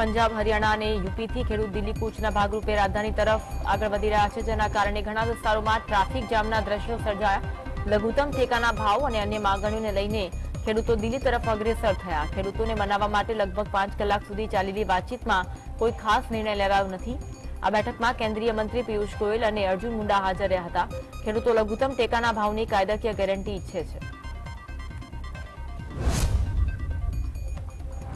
પંજાબ હરિયાણા અને યુપીથી ખેડૂત દિલ્હી કૂચના ભાગરૂપે રાજધાની તરફ આગળ વધી રહ્યા છે, જેના કારણે ઘણા વિસ્તારોમાં ટ્રાફિક જામના દ્રશ્યો સર્જાયા। લઘુત્તમ ટેકાના ભાવ અને અન્ય માંગણીઓને લઈને ખેડૂતો દિલ્હી તરફ અગ્રેસર થયા। ખેડૂતોને મનાવવા માટે લગભગ 5 કલાક સુધી ચાલેલી વાતચીતમાં કોઈ ખાસ નિર્ણય લેવાયો નથી। આ બેઠકમાં કેન્દ્રીય મંત્રી પિયુષ ગોયલ અને અર્જુન મુંડા હાજર રહ્યા હતા। ખેડૂતો લઘુત્તમ ટેકાના ભાવની કાયદાકીય ગેરંટી ઈચ્છે છે।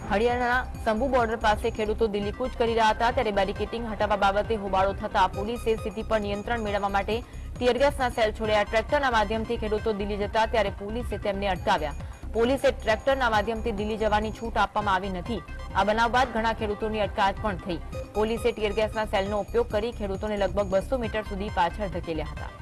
હરિયાણાના સંભુ બોર્ડર પાસે ખેડૂતો દિલ્હી કૂચ કરી રહ્યા હતા, ત્યારે બેરિકેડિંગ હટાવવા બાબતે હોબાળો થતા પોલીસે સ્થિતિ પર નિયંત્રણ મેળવવા માટે ટીયરગેસના સેલ છોડ્યા। ટ્રેક્ટરના માધ્યમથી ખેડૂતો દિલ્હી જતા ત્યારે પોલીસે તેમને અટકાવ્યા। પોલીસે ટ્રેક્ટરના માધ્યમથી દિલ્હી જવાની છૂટ આપવામાં આવી નથી। આ બનાવ બાદ ઘણા ખેડૂતોની અટકાયત પણ થઈ। પોલીસે ટીયરગેસના સેલનો ઉપયોગ કરી ખેડૂતોને લગભગ 200 મીટર સુધી પાછળ ધકેલ્યા હતા।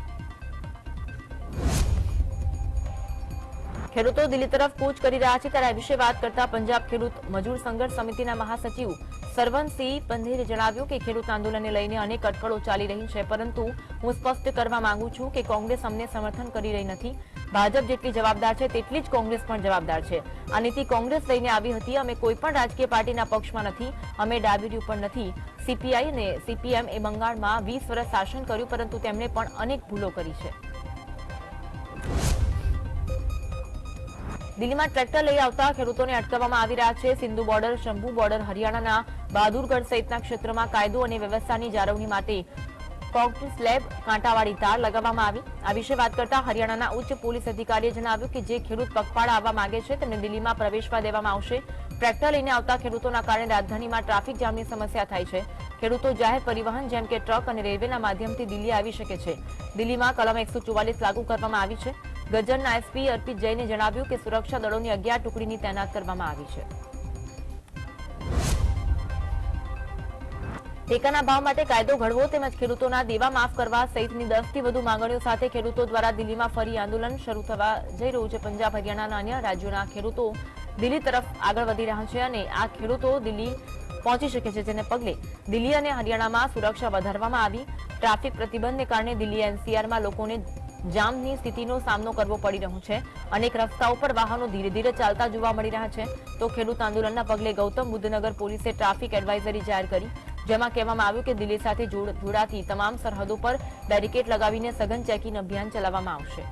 ખેડૂતો દિલ્હી તરફ કૂચ કરી રહ્યા છે, ત્યારે આ વિશે વાત કરતા પંજાબ ખેડૂત મજૂર સંઘર્ષ સમિતિના મહાસચિવ સરવનસિંહ પંધેરે જણાવ્યું કે ખેડૂત આંદોલનને લઈને અનેક અટકળો ચાલી રહી છે, પરંતુ હું સ્પષ્ટ કરવા માંગુ છું કે કોંગ્રેસ અમને સમર્થન કરી રહી નથી। ભાજપ જેટલી જવાબદાર છે તેટલી જ કોંગ્રેસ પણ જવાબદાર છે। આ નીતિ કોંગ્રેસ લઈને આવી હતી। અમે કોઈ પણ રાજકીય પાર્ટીના પક્ષમાં નથી, અમે ડાબેરી ઉપર નથી। સીપીઆઈ અને સીપીએમ એ બંગાળમાં 20 વર્ષ શાસન કર્યું, પરંતુ તેમણે પણ અનેક ભૂલો કરી છે। દિલ્હીમાં ટ્રેક્ટર લઈ આવતા ખેડૂતોને અટકાવવામાં આવી રહ્યા છે। સિંધુ બોર્ડર, શંભુ બોર્ડર, હરિયાણાના બહાદુરગઢ સહિતના ક્ષેત્રોમાં કાયદો અને વ્યવસ્થાની જાળવણી માટે કોંક્રીટ સ્લેબ કાંટાવાળી તાર લગાવવામાં આવી। આ વિશે વાત કરતા હરિયાણાના ઉચ્ચ પોલીસ અધિકારીએ જણાવ્યું કે જે ખેડૂત પગપાળા આવવા માંગે છે તેમને દિલ્હીમાં પ્રવેશવા દેવામાં આવશે। ટ્રેક્ટર લઈને આવતા ખેડૂતોના કારણે રાજધાનીમાં ટ્રાફિક જામની સમસ્યા થાય છે। ખેડૂતો જાહેર પરિવહન જેમ કે ટ્રક અને રેલવેના માધ્યમથી દિલ્હી આવી શકે છે। દિલ્હીમાં કલમ 144 લાગુ કરવામાં આવી છે। ગજરના એસપી અર્પિત જૈને જણાવ્યું કે સુરક્ષા દળોની 11 ટુકડીની તૈનાત કરવામાં આવી છે। ટેકાના ભાવ માટે કાયદો ઘડવો તેમજ ખેડૂતોના દેવા માફ કરવા સહિતની 10 થી વધુ માંગણીઓ સાથે ખેડૂતો દ્વારા દિલ્હીમાં ફરી આંદોલન શરૂ થવા જઈ રહ્યું છે। પંજાબ, હરિયાણા અને અન્ય રાજ્યોના ખેડૂતો દિલ્હી તરફ આગળ વધી રહ્યા છે અને આ ખેડૂતો દિલ્હી પહોંચી શકે છે, જેને પગલે દિલ્હી અને હરિયાણામાં સુરક્ષા વધારવામાં આવી। ટ્રાફિક પ્રતિબંધને કારણે દિલ્હી એનસીઆરમાં લોકોને જામની સ્થિતિનો સામનો કરવો પડી રહ્યો છે। અનેક રસ્તાઓ પર વાહનો ધીરે ધીરે ચાલતા જોવા મળી રહ્યા છે। તો ખેડૂત આંદોલનના પગલે ગૌતમ બુદ્ધનગર પોલીસે ટ્રાફિક એડવાઇઝરી જાહેર કરી, જેમાં કહેવામાં આવ્યું કે દિલ્હી સાથે જોડાતી તમામ સરહદો પર બેરિકેડ લગાવીને સઘન ચેકિંગ અભિયાન ચલાવવામાં આવશે।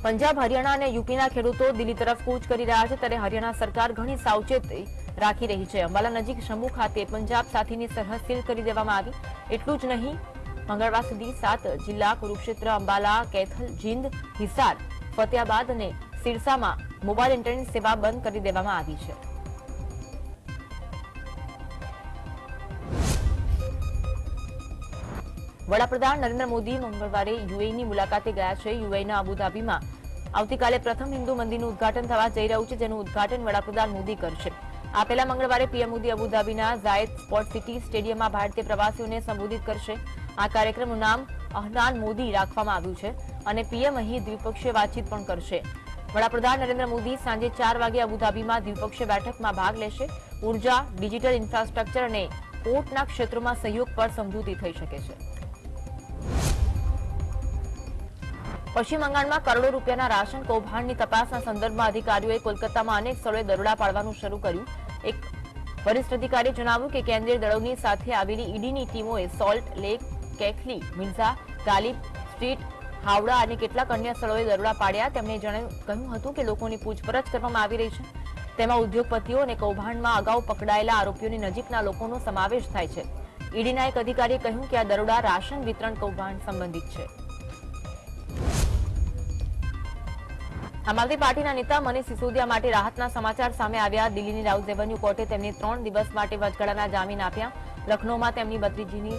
પંજાબ, હરિયાણા અને યુપીના ખેડૂતો દિલ્હી તરફ કૂચ કરી રહ્યા છે, ત્યારે હરિયાણા સરકાર ઘણી સાવચેતી રાખી રહી છે। અંબાલા નજીક શંભુ ખાતે પંજાબ સાથેની સરહદ સીલ કરી દેવામાં આવી। એટલું જ નહીં, મંગળવાર સુધી 7 જિલ્લા કુરુક્ષેત્ર, અંબાલા, કૈથલ, જીંદ, હિસાર, ફતેહાબાદ અને સિરસામાં મોબાઈલ ઇન્ટરનેટ સેવા બંધ કરી દેવામાં આવી છે। વડાપ્રધાન નરેન્દ્ર મોદી મંગળવારે યુએઈની મુલાકાતે ગયા છે। યુએઈના અબુધાબીમાં આવતીકાલે પ્રથમ હિન્દુ મંદિરનું ઉદઘાટન થવા જઈ રહ્યું છે, જેનું ઉદઘાટન વડાપ્રધાન મોદી કરશે। આ પહેલા મંગળવારે પીએમ મોદી અબુધાબીના ઝાયદ સ્પોર્ટ સિટી સ્ટેડિયમમાં ભારતીય પ્રવાસીઓને સંબોધિત કરશે। આ કાર્યક્રમનું નામ અહનાન મોદી રાખવામાં આવ્યું છે અને પીએમ અહીં દ્વિપક્ષીય વાતચીત પણ કરશે। વડાપ્રધાન નરેન્દ્ર મોદી સાંજે 4 વાગે અબુધાબીમાં દ્વિપક્ષીય બેઠકમાં ભાગ લેશે। ઉર્જા, ડિજિટલ ઇન્ફ્રાસ્ટ્રક્ચર અને પોર્ટના ક્ષેત્રોમાં સહયોગ પર સમજૂતી થઈ શકે છે। પશ્ચિમ બંગાળમાં કરોડો રૂપિયાના રાશન કૌભાંડની તપાસના સંદર્ભમાં અધિકારીઓએ કોલકાતામાં અનેક સ્થળોએ દરોડા પાડવાનું શરૂ કર્યું। એક વરિષ્ઠ અધિકારીએ જણાવ્યું કે કેન્દ્રીય દળોની સાથે આવેલી ઈડીની ટીમોએ salt lake, Kaikhali, Mirza Ghalib street, Howrah અને કેટલાક અન્ય સ્થળોએ દરોડા પાડ્યા। તેમણે કહ્યું હતું કે લોકોની પૂછપરછ કરવામાં આવી રહી છે, તેમાં ઉદ્યોગપતિઓ અને કૌભાંડમાં અગાઉ પકડાયેલા આરોપીઓની નજીકના લોકોનો સમાવેશ થાય છે। ઈડીના એક અધિકારીએ કહ્યું કે આ દરોડા રાશન વિતરણ કૌભાંડ સંબંધિત છે। આમ આદમી પાર્ટીના નેતા મનીષ સિસોદિયા માટે રાહતના સમાચાર સામે આવ્યા। દિલ્હીની રાઉઝ એવન્યુ કોર્ટે તેમને 3 દિવસ માટે વચગાળાના જામીન આપ્યા। લખનૌમાં તેમની ભત્રીજીની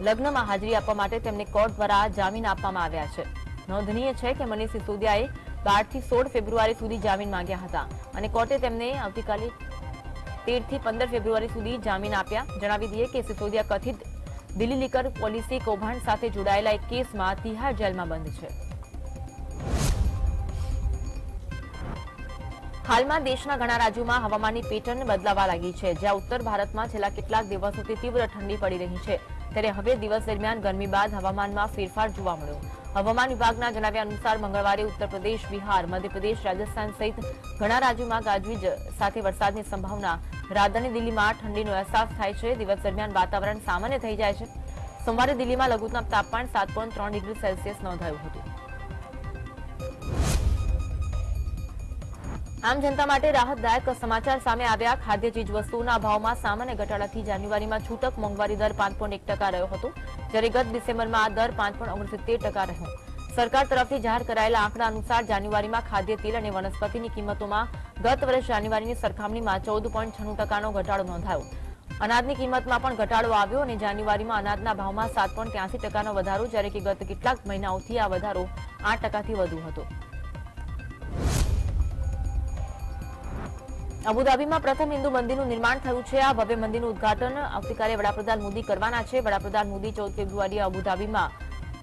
લગ્નમાં હાજરી આપવા માટે તેમને કોર્ટ દ્વારા જામીન આપવામાં આવ્યા છે। નોંધનીય છે કે મનીષ સિસોદિયાએ 12 થી 16 ફેબ્રુઆરી સુધી જામીન માંગ્યા હતા અને કોર્ટે તેમને આવતીકાલે 13 થી 15 ફેબ્રુઆરી સુધી જામીન આપ્યા। જણાવી દઈએ કે સિસોદિયા કથિત દિલ્હી લીકર પોલિસી કૌભાંડ સાથે જોડાયેલા એક કેસમાં તિહાર જેલમાં બંધ છે। હાલમાં દેશના ઘણા રાજ્યોમાં હવામાનની પેટર્ન બદલાવા લાગી છે। જ્યાં ઉત્તર ભારતમાં છેલ્લા કેટલાક દિવસોથી તીવ્ર ઠંડી પડી રહી છે, ત્યારે હવે દિવસ દરમિયાન ગરમી બાદ હવામાનમાં ફેરફાર જોવા મળ્યો। હવામાન વિભાગના જણાવ્યા અનુસાર મંગળવારે ઉત્તર પ્રદેશ, બિહાર, મધ્યપ્રદેશ, રાજસ્થાન સહિત ઘણા રાજ્યોમાં ગાજવીજ સાથે વરસાદની સંભાવના. રાજધાની દિલ્હીમાં ઠંડીનો અહેસાસ થાય છે. દિવસ દરમિયાન વાતાવરણ સામાન્ય થઈ જાય છે. સોમવારે દિલ્હીમાં લઘુત્તમ તાપમાન 7.3 ડિગ્રી સેલ્સિયસ નોંધાયું હતું. આમ જનતા માટે રાહતદાયક સમાચાર સામે આવ્યા. ખાદ્ય ચીજવસ્તુઓના ભાવમાં સામાન્ય ઘટાડાથી જાન્યુઆરીમાં છૂટક મોંઘવારી દર 5.1% રહ્યો હતો, જ્યારે ગત ડિસેમ્બરમાં આ દર 5.69% રહ્યો. સરકાર તરફથી જાહેર કરાયેલા આંકડા અનુસાર જાન્યુઆરીમાં ખાદ્ય તેલ અને વનસ્પતિની કિંમતોમાં ગત વર્ષ જાન્યુઆરીની સરખામણીમાં 14.96%નો ઘટાડો નોંધાયો. અનાજની કિંમતમાં પણ ઘટાડો આવ્યો અને જાન્યુઆરીમાં અનાજના ભાવમાં 7.83%નો વધારો, જ્યારે કે ગત કેટલાક મહિનાઓથી આ વધારો 8%થી વધુ હતો. અબુધાબીમાં પ્રથમ હિન્દુ મંદિરનું નિર્માણ થયું છે. આ ભવ્ય મંદિરનું ઉદઘાટન આવતીકાલે વડાપ્રધાન મોદી કરવાના છે. વડાપ્રધાન મોદી 14 ફેબ્રુઆરીએ અબુધાબીમાં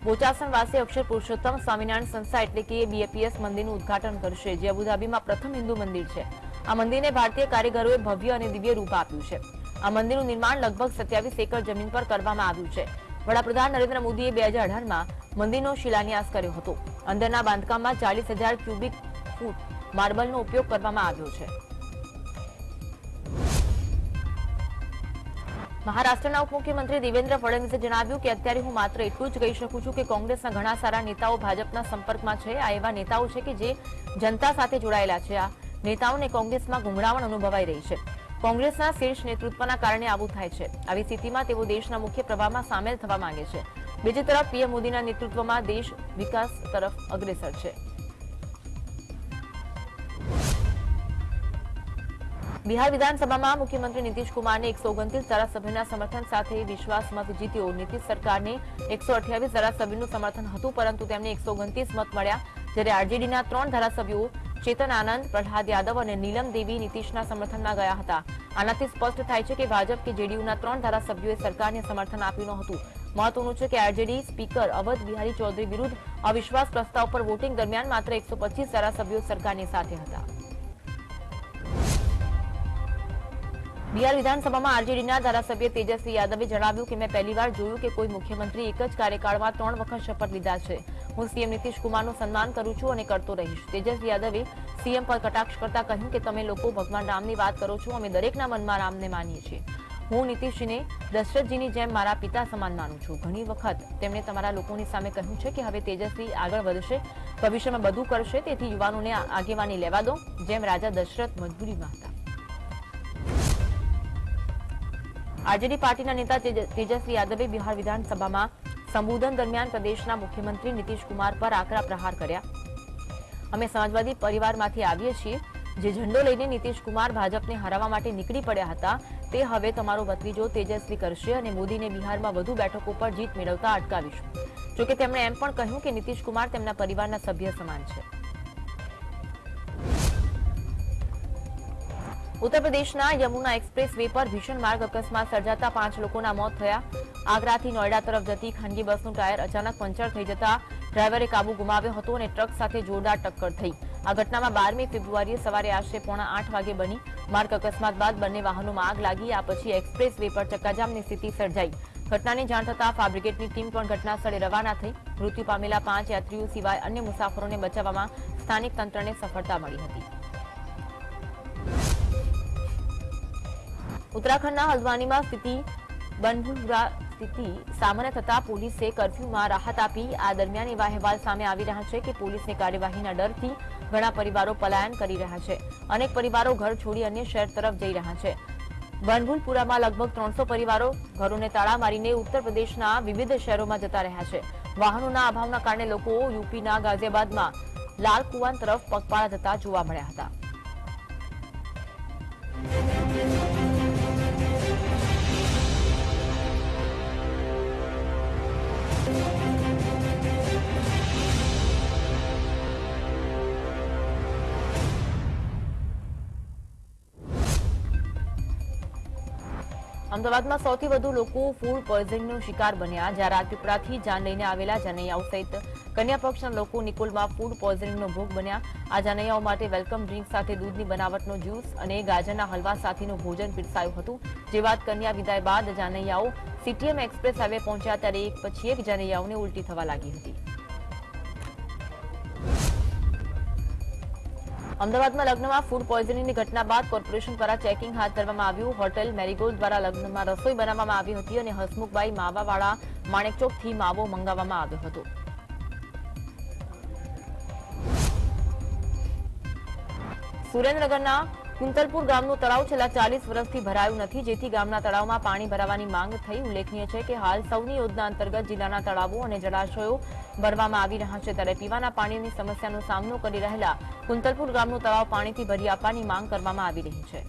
બોચાસણવાસી અક્ષર પુરુષોત્તમ સ્વામિનારાયણ સંસ્થા એટલે કે BAPS મંદિરનું ઉદઘાટન કરશે, જે અબુધાબીમાં પ્રથમ હિન્દુ મંદિર છે. આ મંદિરને ભારતીય કારીગરોએ ભવ્ય અને દિવ્ય રૂપ આપ્યું છે. આ મંદિરનું નિર્માણ લગભગ 27 એકર જમીન પર કરવામાં આવ્યું છે. વડાપ્રધાન નરેન્દ્ર મોદીએ 2018માં મંદિરનો શિલાન્યાસ કર્યો હતો. અંદરના બાંધકામમાં 40,000 ક્યુબિક ફૂટ માર્બલનો ઉપયોગ કરવામાં આવ્યો છે. મહારાષ્ટ્રના ઉપમુખ્યમંત્રી દેવેન્દ્ર ફડણવીસે જણાવ્યું કે અત્યારે હું માત્ર એટલું જ કહી શકું છું કે કોંગ્રેસના ઘણા સારા નેતાઓ ભાજપના સંપર્કમાં છે. આ એવા નેતાઓ છે કે જે જનતા સાથે જોડાયેલા છે. આ નેતાઓને કોંગ્રેસમાં ગુંગળામણ અનુભવાઈ રહી છે. કોંગ્રેસના શીર્ષ નેતૃત્વના કારણે આવું થાય છે. આવી સ્થિતિમાં તેઓ દેશના મુખ્ય પ્રવાહમાં સામેલ થવા માંગે છે. બીજી તરફ પીએમ મોદીના નેતૃત્વમાં દેશ વિકાસ તરફ અગ્રેસર છે. બિહાર વિધાનસભામાં મુખ્યમંત્રી નીતિશ કુમારને 129 ધારાસભ્યોના સમર્થન સાથે વિશ્વાસ મત જીત્યો. નીતિશ સરકારને 128 ધારાસભ્યોનું સમર્થન હતું, પરંતુ તેમને 129 મત મળ્યા, જ્યારે આરજેડીના 3 ધારાસભ્યો ચેતન આનંદ, પ્રહલાદ યાદવ અને નીલમ દેવી નીતિશના સમર્થનમાં ગયા હતા. આનાથી સ્પષ્ટ થાય છે કે ભાજપ કે જેડીયુના 3 ધારાસભ્યોએ સરકારને સમર્થન આપ્યું ન હતું. મહત્વનું છે કે આરજેડી સ્પીકર અવધ બિહારી ચૌધરી વિરુદ્ધ અવિશ્વાસ પ્રસ્તાવ પર વોટિંગ દરમિયાન માત્ર 125 ધારાસભ્યો સરકારની સાથે હતા. બિહાર વિધાનસભામાં આરજેડીના ધારાસભ્ય તેજસ્વી યાદવે જણાવ્યું કે મેં પહેલીવાર જોયું કે કોઈ મુખ્યમંત્રી એક જ કાર્યકાળમાં 3 વખત શપથ લીધા છે. હું સીએમ નીતિશ કુમારનું સન્માન કરું છું અને કરતો રહીશ. તેજસ્વી યાદવે સીએમ પર કટાક્ષ કરતા કહ્યું કે તમે લોકો ભગવાન રામની વાત કરો છો, અમે દરેકના મનમાં રામને માનીએ છીએ. હું નીતિશજીને દશરથજીની જેમ મારા પિતા સમાન માનું છું. ઘણી વખત તેમણે તમારા લોકોની સામે કહ્યું છે કે હવે તેજસ્વી આગળ વધશે, ભવિષ્યમાં બધું કરશે, તેથી યુવાનોને આગેવાની લેવા દો, જેમ રાજા દશરથ મજબૂરીમાં હતા. આરજેડી પાર્ટીના નેતા તેજસ્વી યાદવે બિહાર વિધાનસભામાં સંબોધન દરમિયાન પ્રદેશના મુખ્યમંત્રી નીતિશ કુમાર પર આકરા પ્રહાર કર્યા. અમે સમાજવાદી પરિવારમાંથી આવીએ છીએ. જે ઝંડો લઈને નીતિશ કુમાર ભાજપને હરાવવા માટે નીકળી પડ્યા હતા, તે હવે તમારો ભત્રીજો તેજસ્વી કરશે અને મોદીને બિહારમાં વધુ બેઠકો પર જીત મેળવતા અટકાવીશું. જોકે તેમણે એમ પણ કહ્યું કે નીતિશ કુમાર તેમના પરિવારના સભ્ય સમાન છે. ઉત્તર પ્રદેશના યમુના એક્સપ્રેસ વે પર ભીષણ માર્ગ અકસ્માત સર્જાતા 5 લોકોના મોત થયા. આગ્રાથી નોઈડા તરફ જતી ખાનગી બસનું ટાયર અચાનક પંચર થઈ જતા ડ્રાઈવરે કાબુ ગુમાવ્યો હતો અને ટ્રક સાથે જોરદાર ટક્કર થઈ. આ ઘટનામાં 12મી ફેબ્રુઆરીએ સવારે આશરે 7:45 વાગે બની. માર્ગ અકસ્માત બાદ બંને વાહનોમાં આગ લાગી. આ પછી એક્સપ્રેસ વે પર ચક્કાજામની સ્થિતિ સર્જાઈ. ઘટનાની જાણ થતાં ફાયર બ્રિગેડની ટીમ પણ ઘટના સ્થળે રવાના થઈ. મૃત્યુ પામેલા 5 યાત્રીઓ સિવાય અન્ય મુસાફરોને બચાવવામાં સ્થાનિક તંત્રને સફળતા મળી હતી. ઉત્તરાખંડના હલ્દ્વાનીમાં સ્થિતિ સામાન્ય થતા પોલીસે કર્ફ્યુમાં રાહત આપી. આ દરમિયાન એવા અહેવાલ સામે આવી રહ્યા છે કે પોલીસની કાર્યવાહીના ડરથી ઘણા પરિવારો પલાયન કરી રહ્યા છે. અનેક પરિવારો ઘર છોડી અન્ય શહેર તરફ જઈ રહ્યા છે. બનભુલપુરામાં લગભગ 300 પરિવારો ઘરોને તાળા મારીને ઉત્તર પ્રદેશના વિવિધ શહેરોમાં જતા રહ્યા છે. વાહનોના અભાવના કારણે લોકો યુપીના ગાઝિયાબાદમાં લાલ કુવાન તરફ પગપાળા જતા જોવા મળ્યા હતા. અમદાવાદમાં સૌથી વધુ લોકો ફૂડ પોઈઝનિંગનો શિકાર બન્યા. જ્યાં રાજપીપળાથી જાન લઈને આવેલા જાનૈયાઓ સહિત કન્યા પક્ષના લોકો નિકોલમાં ફૂડ પોઈઝનિંગનો ભોગ બન્યા. આ જાનૈયાઓ માટે વેલકમ ડ્રિંક સાથે દૂધની બનાવટનો જ્યુસ અને ગાજરના હલવા સાથેનું ભોજન પીરસાયું હતું. જે બાદ કન્યા વિદાય બાદ જાનૈયાઓ સીટીએમ એક્સપ્રેસ હાઈવે પહોંચ્યા ત્યારે એક પછી એક જાનૈયાઓને ઉલટી થવા લાગી હતી. અમદાવાદમાં લગ્નમાં ફૂડ પોઈઝનિંગની ઘટના બાદ કોર્પોરેશન દ્વારા ચેકિંગ હાથ ધરવામાં આવ્યું. હોટેલ મેરીગોલ્ડ દ્વારા લગ્નમાં રસોઈ બનાવવામાં આવી હતી અને હસમુખભાઈ માવાવાળા માણેકચોકથી માવો મંગાવવામાં આવ્યો હતો. સુરેન્દ્રનગરના કુંતલપુર ગામનું તળાવ છેલ્લા 40 વર્ષથી ભરાયું નથી, જેથી ગામના તળાવમાં પાણી ભરાવાની માંગ થઈ. ઉલ્લેખનીય છે કે હાલ સૌની યોજના અંતર્ગત જિલ્લાના તળાવો અને જળાશયો ભરવામાં આવી રહ્યા છે, ત્યારે પીવાના પાણીની સમસ્યાનો સામનો કરી રહેલા કુંતલપુર ગામનું તળાવ પાણીથી ભરી આપવાની માંગ કરવામાં આવી રહી છે.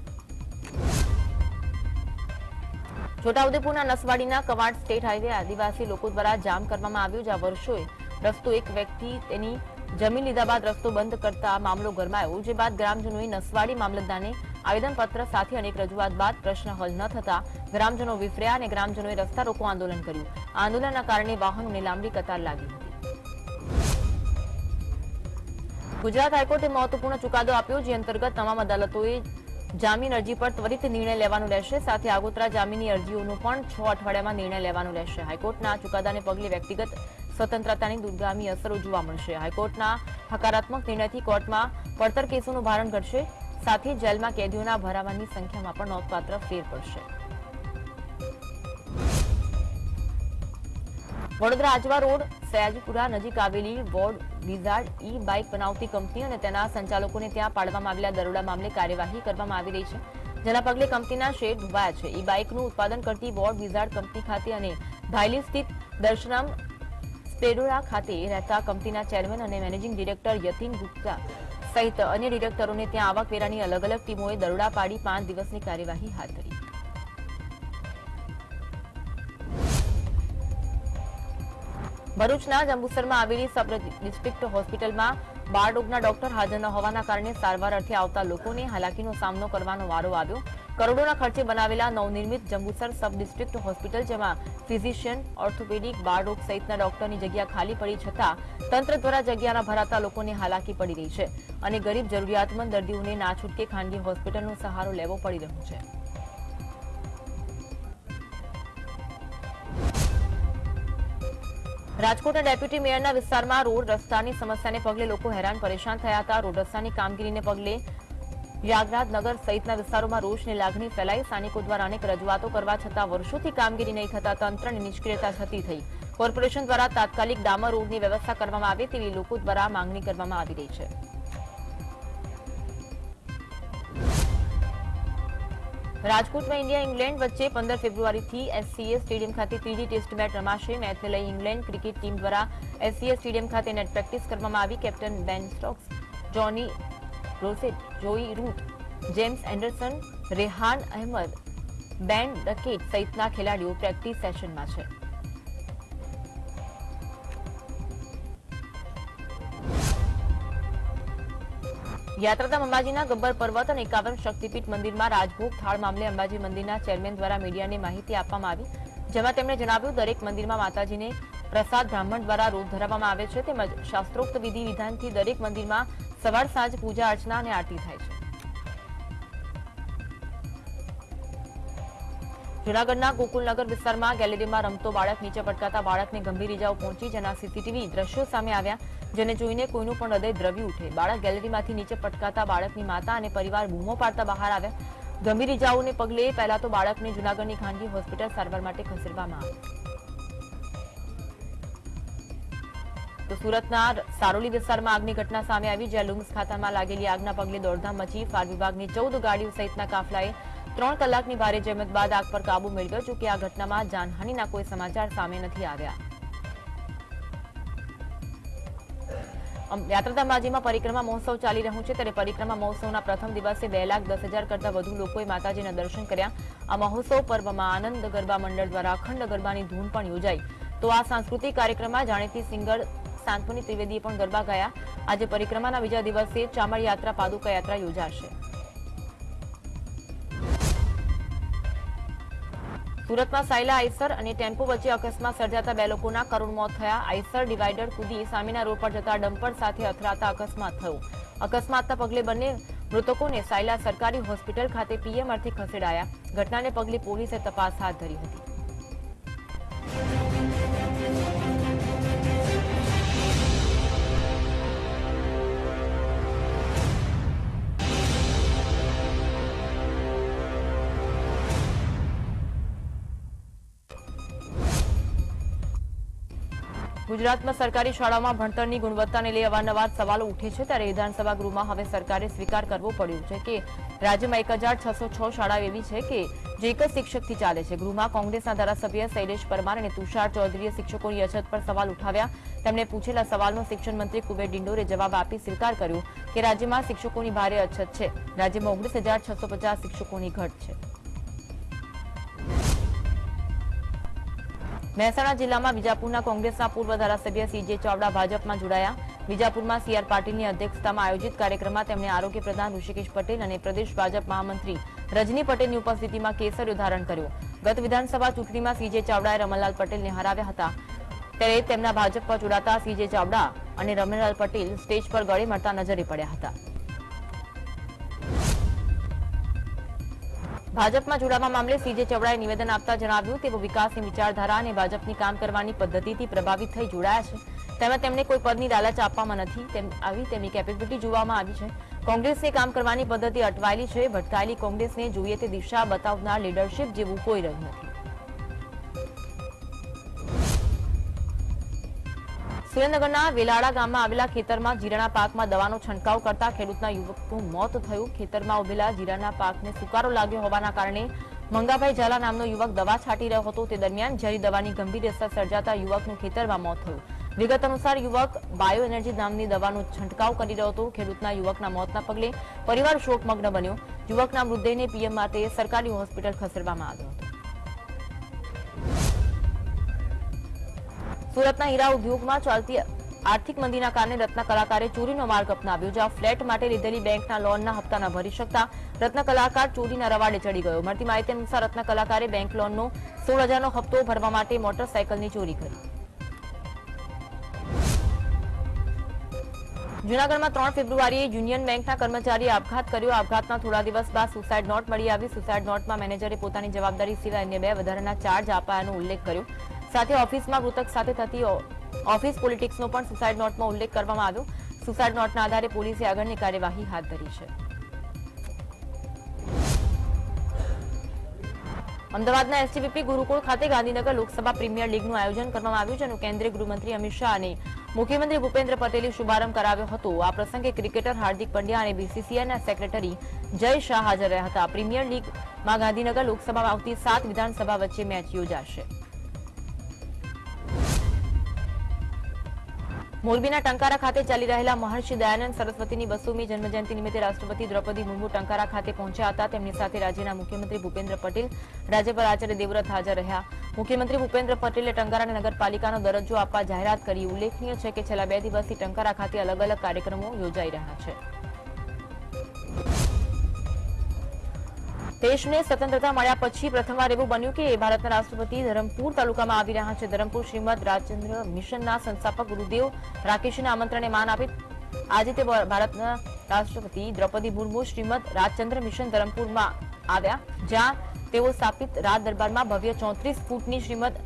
છોટાઉદેપુરના નસવાડીના કવાડ સ્ટેટ હાઈવે આદિવાસી લોકો દ્વારા જામ કરવામાં આવ્યું, જ્યાં વર્ષોએ રસ્તો એક વ્યક્તિ તેની જમીન લીધા બાદ રસ્તો બંધ કરતા મામલો ગરમાયો, જે બાદ ગ્રામજનોએ નસવાડી મામલતદારને આવેદનપત્ર સાથે અનેક રજૂઆત બાદ પ્રશ્ન હલ ન થતા ગ્રામજનો વિફર્યા અને ગ્રામજનોએ રસ્તા રોકો આંદોલન કર્યું. આ આંદોલનના કારણે વાહનોની લાંબી કતાર લાગી હતી. ગુજરાત હાઈકોર્ટે મહત્વપૂર્ણ ચુકાદો આપ્યો, જે અંતર્ગત તમામ અદાલતોએ જામીન અરજી પર ત્વરિત નિર્ણય લેવાનો રહેશે, સાથે આગોતરા જામીનની અરજીઓનો પણ 6 અઠવાડિયામાં નિર્ણય લેવાનો રહેશે. હાઈકોર્ટના ચુકાદાને પગલે વ્યક્તિગત સ્વતંત્રતાની દૂરગામી અસરો જોવા મળશે. હાઈકોર્ટના હકારાત્મક નિર્ણયથી કોર્ટમાં પડતર કેસોનું ભારણ ઘટશે, સાથે જેલમાં કેદીઓના ભરાવાની સંખ્યામાં પણ નોંધપાત્ર ફેર પડશે. વડોદરા આજવા રોડ સયાજીપુરા નજીક આવેલી વોર્ડ વિઝાર્ડ ઈ બાઇક બનાવતી કંપની અને તેના સંચાલકોને ત્યાં પાડવામાં આવેલા દરોડા મામલે કાર્યવાહી કરવામાં આવી રહી છે, જેના પગલે કંપનીના શેર ડૂબાયા છે. ઈ બાઇકનું ઉત્પાદન કરતી વોર્ડ વિઝાર્ડ કંપની ખાતે અને ભાયલી સ્થિત દર્શનામ સ્પેડોરા ખાતે રહેતા કંપનીના ચેરમેન અને મેનેજિંગ ડિરેક્ટર યતીન ગુપ્તા સહિત અન્ય ડિરેક્ટરોને ત્યાં આવકવેરાની અલગ અલગ ટીમોએ દરોડા પાડી 5 દિવસની કાર્યવાહી હાથ ધરી. ભરૂચના જંબુસરમાં આવેલી સબ ડિસ્ટ્રિક્ટ હોસ્પિટલમાં બાળરોગના ડોક્ટર હાજર ન હોવાના કારણે સારવાર અર્થે આવતા લોકોને હાલાકીનો સામનો કરવાનો વારો આવ્યો. કરોડોના ખર્ચે બનાવેલા નવનિર્મિત જંબુસર સબ ડિસ્ટ્રિક્ટ હોસ્પિટલ, જેમાં ફિઝિશિયન, ઓર્થોપેડિક, બાળરોગ સહિતના ડોક્ટરની જગ્યા ખાલી પડી છતાં તંત્ર દ્વારા જગ્યા ન ભરાતા લોકોને હાલાકી પડી રહી છે અને ગરીબ જરૂરિયાતમંદ દર્દીઓને ના છૂટકે ખાનગી હોસ્પિટલનો સહારો લેવો પડી રહ્યો છે. રાજકોટના ડેપ્યુટી મેયરના વિસ્તારમાં રોડ રસ્તાની સમસ્યાને પગલે લોકો હેરાન પરેશાન થયા હતા. રોડ રસ્તાની કામગીરીને પગલે યાગરાજનગર સહિતના વિસ્તારોમાં રોષની લાગણી ફેલાઈ. સ્થાનિકો દ્વારા અનેક રજૂઆતો કરવા છતાં વર્ષોથી કામગીરી નહીં થતા તંત્રની નિષ્ક્રિયતા થતી થઈ. કોર્પોરેશન દ્વારા તાત્કાલિક ડામર રોડની વ્યવસ્થા કરવામાં આવે તેવી લોકો દ્વારા માંગણી કરવામાં આવી રહી છે. રાજકોટમાં ઇન્ડિયા ઇંગ્લેન્ડ વચ્ચે 15 ફેબ્રુઆરીથી એસસીએ સ્ટેડિયમ ખાતે ત્રીજી ટેસ્ટ મેચ રમાશે. મેચને લઈ ઇંગ્લેન્ડ ક્રિકેટ ટીમ દ્વારા એસસીએ સ્ટેડિયમ ખાતે નેટ પ્રેક્ટિસ કરવામાં આવી. કેપ્ટન બેન સ્ટોક્સ, જોની રોસેટ, Joe Root, James Anderson, Rehan Ahmed, Ben Duckett સહિતના ખેલાડીઓ પ્રેક્ટિસ સેશનમાં છે. યાત્રાધામ અંબાજીના ગબ્બર પર્વત અને 51 શક્તિપીઠ મંદિરમાં રાજભોગ થાળ મામલે અંબાજી મંદિરના ચેરમેન દ્વારા મીડિયાને માહિતી આપવામાં આવી, જેમાં તેમણે જણાવ્યું દરેક મંદિરમાં માતાજીને પ્રસાદ બ્રાહ્મણ દ્વારા રોગ ધરાવવામાં આવે છે, તેમજ શાસ્ત્રોક્ત વિધિ વિધાનથી દરેક મંદિરમાં સવાર સાંજ પૂજા અર્ચના અને આરતી થાય છે. જૂનાગઢના ગોકુલનગર વિસ્તારમાં ગેલેરીમાં રમતો બાળક નીચે પટકાતા બાળકને ગંભીર ઇજાઓ પહોંચી, જેના સીસીટીવી દ્રશ્યો સામે આવ્યા, જેને જોઈને કોઈનું પણ હૃદય દ્રવી ઉઠે. બાળક ગેલેરીમાંથી નીચે પટકાતા બાળકની માતા અને પરિવાર બૂમો પાડતા બહાર આવ્યા. ગંભીર ઇજાઓને પગલે પહેલા તો બાળકને જૂનાગઢની ખાનગી હોસ્પિટલ સારવાર માટે ખસેડવામાં આવ્યું. તો સુરતના સારોલી વિસ્તારમાં આગની ઘટના સામે આવી, જ્યાં લુમ્સ ખાતામાં લાગેલી આગના પગલે દોડધામ મચી. ફાયર વિભાગની 14 ગાડીઓ સહિતના કાફલાએ 3 કલાકની ભારે જહેમત બાદ આગ પર કાબુ મેળવ્યો. જોકે આ ઘટનામાં જાનહાનિના કોઈ સમાચાર સામે નથી આવ્યા. યાત્રાધામ અંબાજીમાં પરિક્રમા મહોત્સવ ચાલી રહ્યું છે, ત્યારે પરિક્રમા મહોત્સવના પ્રથમ દિવસે 2,10,000 કરતા વધુ લોકોએ માતાજીના દર્શન કર્યા. આ મહોત્સવ પર્વમાં આનંદ ગરબા મંડળ દ્વારા અખંડ ગરબાની ધૂન પણ યોજાઈ. તો આ સાંસ્કૃતિક કાર્યક્રમમાં જાણીતી સિંગર શાંતમુની ત્રિવેદીએ પણ ગરબા ગાયા. આજે પરિક્રમાના બીજા દિવસે ચામડ યાત્રા, પાદુકા યાત્રા યોજાશે. સુરતમાં સાયલા આઈસર અને ટેમ્પો વચ્ચે અકસ્માત સર્જાતા 2 લોકોના કરુણ મોત થયા. આઈસર ડિવાઈડર કૂદી સામેના રોડ પર જતા ડમ્પર સાથે અથડાતા અકસ્માત થયો. અકસ્માતના પગલે બંને મૃતકોને સાયલા સરકારી હોસ્પિટલ ખાતે પીએમ અર્થે ખસેડાયા. ઘટનાને પગલે પોલીસે તપાસ હાથ ધરી હતી. ગુજરાતમાં સરકારી શાળામાં ભણતરની ગુણવત્તાને લઈ અવારનવાર સવાલો ઉઠે છે ત્યારે વિધાનસભા ગૃહમાં હવે સરકારે સ્વીકાર કરવો પડ્યો છે કે રાજ્યમાં 1606 શાળાઓ એવી છે કે જે એક જ શિક્ષકથી ચાલે છે। ગૃહમાં કોંગ્રેસના ધારાસભ્ય શૈલેષ પરમાર અને તુષાર ચૌધરીએ શિક્ષકોની અછત પર સવાલ ઉઠાવ્યા। તેમણે પૂછેલા સવાલનો શિક્ષણ મંત્રી કુબેર ડિંડોરે જવાબ આપી સ્વીકાર કર્યો કે રાજ્યમાં શિક્ષકોની ભારે અછત છે। રાજ્યમાં 19,650 શિક્ષકોની ઘટ છે। મહેસાણા જિલ્લામાં વિજાપુરના કોંગ્રેસના પૂર્વ ધારાસભ્ય સીજે ચાવડા ભાજપમાં જોડાયા। વિજાપુરમાં સીઆર પાટીલની અધ્યક્ષતામાં આયોજિત કાર્યક્રમમાં તેમણે આરોગ્ય પ્રધાન ઋષિકેશ પટેલ અને પ્રદેશ ભાજપ મહામંત્રી રજની પટેલની ઉપસ્થિતિમાં કેસરીયો ધારણ કર્યો। ગત વિધાનસભા ચૂંટણીમાં સીજે ચાવડાએ રમણલાલ પટેલને હરાવ્યા હતા ત્યારે તેમના ભાજપ પર જોડાતા સીજે ચાવડા અને રમણલાલ પટેલ સ્ટેજ પર ગળે મળતા નજરે પડ્યા હતા। ભાજપમાં જોડાવા મામલે સીજે ચાવડાએ નિવેદન આપતા જણાવ્યું તેઓ વિકાસની વિચારધારા અને ભાજપની કામ કરવાની પદ્ધતિથી પ્રભાવિત થઈ જોડાયા છે। તેમાં તેમને કોઈ પદની લાલચ આપવામાં નથી આવી તેમની કેપેબિલિટી જોવામાં આવી છે। કોંગ્રેસની કામ કરવાની પદ્ધતિ અટવાયેલી છે। ભટકાયેલી કોંગ્રેસને જોઈએ તે દિશા બતાવનાર લીડરશીપ જેવું કોઈ રહ્યું નથી। સુરેન્દ્રનગરના વેલાડા ગામમાં આવેલા ખેતરમાં જીરાના પાકમાં દવાનો છંટકાવ કરતા ખેડૂતના યુવકનું મોત થયું। ખેતરમાં ઉભેલા જીરાના પાકને સુકારો લાગ્યો હોવાના કારણે મંગાભાઈ ઝાલા નામનો યુવક દવા છાંટી રહ્યો હતો। તે દરમિયાન ઝેરી દવાની ગંભીર અસર સર્જાતા યુવકનું ખેતરમાં મોત થયું। વિગત અનુસાર યુવક બાયો એનર્જી નામની દવાનો છંટકાવ કરી રહ્યો હતો। ખેડૂતના યુવકના મોતના પગલે પરિવાર શોકમગ્ન બન્યો। યુવકના મૃતદેહને પીએમ માટે સરકારી હોસ્પિટલ ખસેડવામાં આવ્યો હતો। સુરતના હીરા ઉદ્યોગમાં ચાલતી આર્થિક મંદીના કારણે રત્ન કલાકારે ચોરીનો માર્ગ અપનાવ્યો। જ્યાં ફ્લેટ માટે લીધેલી બેંકના લોનના હપ્તા ન ભરી શકતા રત્ન કલાકાર ચોરીના રવાડે ચડી ગયો। મળતી માહિતી અનુસાર રત્ન કલાકારે બેંક લોનનો 16,000નો હપ્તો ભરવા માટે મોટરસાયકલની ચોરી કરી। જૂનાગઢમાં 3 ફેબ્રુઆરીએ યુનિયન બેંકના કર્મચારીએ આપઘાત કર્યો। આપઘાતના થોડા દિવસ બાદ સુસાઇડ નોટ મળી આવી। સુસાઇડ નોટમાં મેનેજરે પોતાની જવાબદારી સિવાય અન્ય 2 વધારાના ચાર્જ આપ્યાનો ઉલ્લેખ કર્યો। સાથે ઓફિસમાં મૃતક સાથે થતી ઓફિસ પોલિટિક્સનો પણ સુસાઇડ નોટમાં ઉલ્લેખ કરવામાં આવ્યો। સુસાઇડ નોટના આધારે પોલીસે આગળની કાર્યવાહી હાથ ધરી છે। અમદાવાદના એસટીપીપી ગુરુકુળ ખાતે ગાંધીનગર લોકસભા પ્રીમિયર લીગનું આયોજન કરવામાં આવ્યું, જેનું કેન્દ્રીય ગૃહમંત્રી અમિત શાહ અને મુખ્યમંત્રી ભૂપેન્દ્ર પટેલે શુભારંભ કરાવ્યો હતો। આ પ્રસંગે ક્રિકેટર હાર્દિક પંડ્યા અને બીસીસીઆઈના સેક્રેટરી જય શાહ હાજર રહ્યા હતા। પ્રીમિયર લીગમાં ગાંધીનગર લોકસભામાં આવતી 7 વિધાનસભા વચ્ચે મેચ યોજાશે। મોરબીના ટંકારા ખાતે ચાલી રહેલા મહર્ષિ દયાનંદ સરસ્વતીની 200મી જન્મજયંતિ નિમિત્તે રાષ્ટ્રપતિ દ્રૌપદી મુર્મુ ટંકારા ખાતે પહોંચ્યા હતા। તેમની સાથે રાજ્યના મુખ્યમંત્રી ભૂપેન્દ્ર પટેલ, રાજ્યપાલ આચાર્ય દેવવ્રત હાજર રહ્યા। મુખ્યમંત્રી ભૂપેન્દ્ર પટેલે ટંકારાને નગરપાલિકાનો દરજ્જો આપવા જાહેરાત કરી। ઉલ્લેખનીય છે કે છેલ્લા 2 દિવસથી ટંકારા ખાતે અલગ અલગ કાર્યક્રમો યોજાઈ રહ્યા છે। દેશને સ્વતંત્રતા મળ્યા પછી પ્રથમવાર એવું બન્યું કે ભારતના રાષ્ટ્રપતિ ધરમપુર તાલુકામાં આવી રહ્યા છે। ધરમપુર શ્રીમદ રાજચંદ્ર મિશનના સંસ્થાપક ગુરુદેવ રાકેશના આમંત્રણને માન આપી આજે તે ભારતના રાષ્ટ્રપતિ દ્રૌપદી મુર્મુ શ્રીમદ રાજચંદ્ર મિશન ધરમપુરમાં આવ્યા, જ્યાં તેઓ સ્થાપિત રાજ દરબારમાં ભવ્ય 34 ફૂટની શ્રીમદ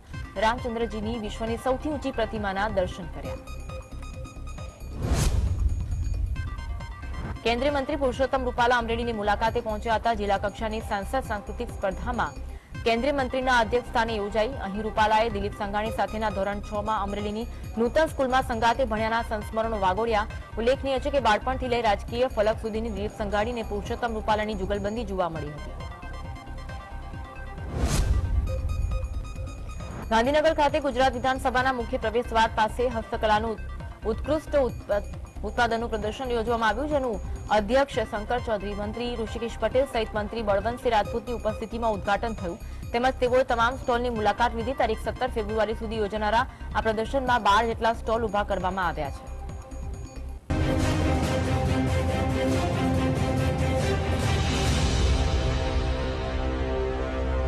રામચંદ્રજીની વિશ્વની સૌથી ઊંચી પ્રતિમાના દર્શન કર્યા। કેન્દ્રીય મંત્રી પુરુષોત્તમ રૂપાલા અમરેલીની મુલાકાતે પહોંચ્યા હતા। જિલ્લા કક્ષાની સાંસદ સાંસ્કૃતિક સ્પર્ધામાં કેન્દ્રીય મંત્રીના અધ્યક્ષસ્થાને યોજાઈ। અહીં રૂપાલાએ દિલીપ સંઘાણી સાથેના ધોરણ 6માં અમરેલીની નૂતન સ્કૂલમાં સંગાતે ભણ્યાના સંસ્મરણો વાગોડ્યા। ઉલ્લેખનીય છે કે બાળપણથી લઈ રાજકીય ફલક સુધીની દિલીપ સંઘાણી અને પુરુષોત્તમ રૂપાલાની જુગલબંધી જોવા મળી હતી। ગાંધીનગર ખાતે ગુજરાત વિધાનસભાના મુખ્ય પ્રવેશદ્વાર પાસે હસ્તકલાનું ઉત્કૃષ્ટ ઉત્પાદનનું પ્રદર્શન યોજવામાં આવ્યું, જેનું અધ્યક્ષ શંકર ચૌધરી, મંત્રી ઋષિકેશ પટેલ સહિત મંત્રી બળવંતસિંહ રાજપૂતની ઉપસ્થિતિમાં ઉદઘાટન થયું। તેમજ તેઓએ તમામ સ્ટોલની મુલાકાત લીધી। તારીખ 17 ફેબ્રુઆરી સુધી યોજાનારા આ પ્રદર્શનમાં 12 જેટલા સ્ટોલ ઉભા કરવામાં આવ્યા છે।